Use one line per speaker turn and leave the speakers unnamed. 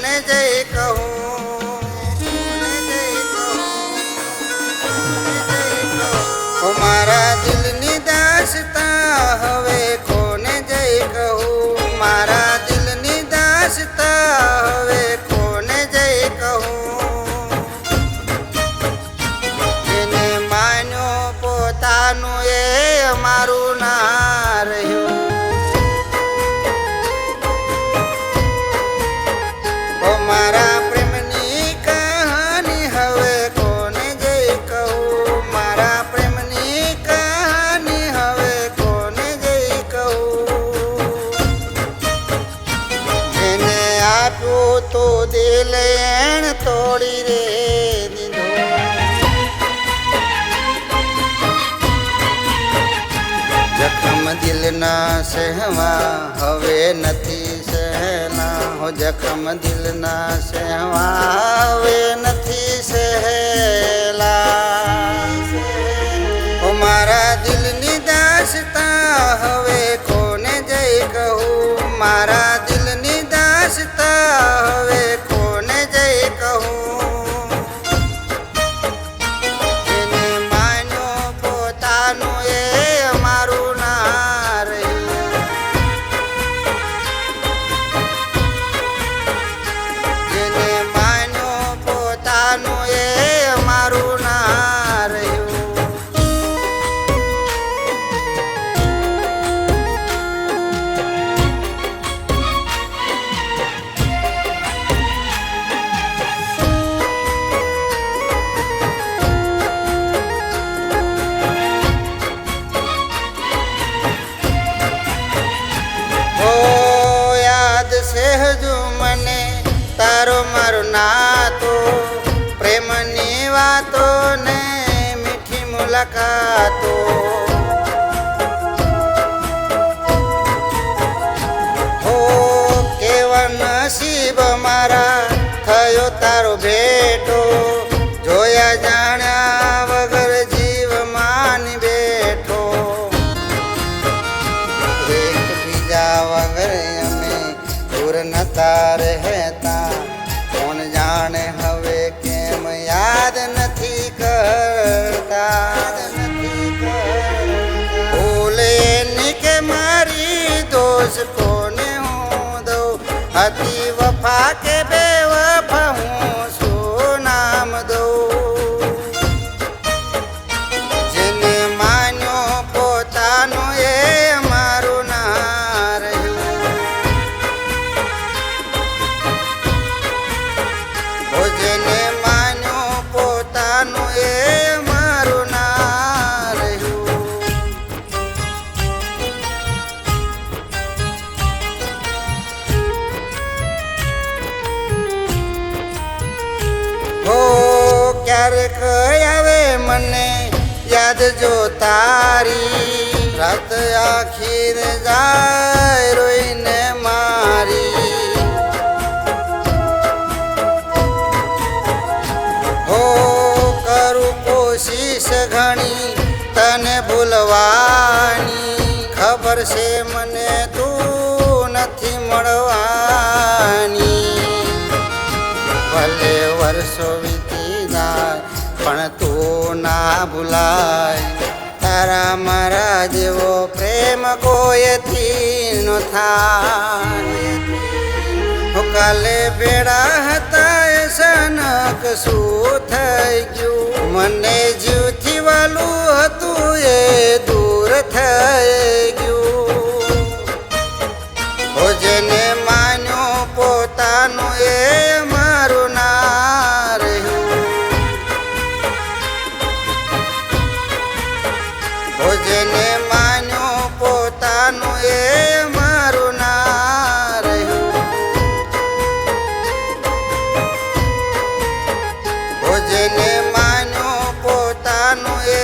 કોને જય કહું, ઓ મારા દિલની દાસતા હવે કોને જય કહું, મારા દિલની દાસતા હવે કોને જય કહું. એને માન્યો પોતાનું એ અમારું ના રહ્યું, મારા પ્રેમની કહાની હવે કોને જય કહું, મારા પ્રેમની કહાની હવે કોને જય કહું. એને આપ્યું તો દિલ એણ તોડી રે દીધો, જખમ દિલના સહેવા હવે નથી સહેલા, હો જખમ દિલના સહેવા હવે નથી સહેલા. ઓ મારા દિલની દાસતા હવે કોને જય કહું, મારા દિલની દાસતા હવે કોને જય કહું. એને માન્યો પોતાનું એ અમારું ના રહ્યું, એને માન્યો પોતાનું એ અમારું ના રહ્યું. હજુ મને તારો મારો નાતો, પ્રેમની વાતો ને મીઠી મુલાકાતો. હો કેવા નસીબ મારા થયો તારો ભેટો, જોયા જાણ્યા વગર જીવ માની બેઠો. એકબીજા વગર દૂર નતા રહેતા, કોણ જાણે હવે કેમ યાદ નથી કરતા. ભૂલ એની કે મારી દોષ કોને હું દઉં, હતી વફા કે બેવફા હું શું નામ દઉં. જેને માન્યો પોતાનું એ મારું ના રહ્યું, જેને માન્યો પોતાનું એ મારું ના રહ્યું. હો ક્યારેક આવે મને યાદ જો તારી, રાત આખી જાય રોઈને મારી. હો કરું કોશિશ ઘણી તને ભૂલવાની, ખબર છે મને તું નથી મળવાની. ભલે વર્ષો વીતી જાય પણ તું ના ભૂલાય, તારા મારા જેવો પ્રેમ કોઈથી ન થાય. કાલે ભેળા હતા એ સનક શું થઈ ગયું, મને જીવથી વાલું હતું એ દૂર થઈ ગયું. હો જેને માન્યો પોતાનું એ મારું ના રહ્યું, હો જેને માન્યો પોતાનું એ મારું ના રહ્યું. જેને માન્યો પોતાનું એ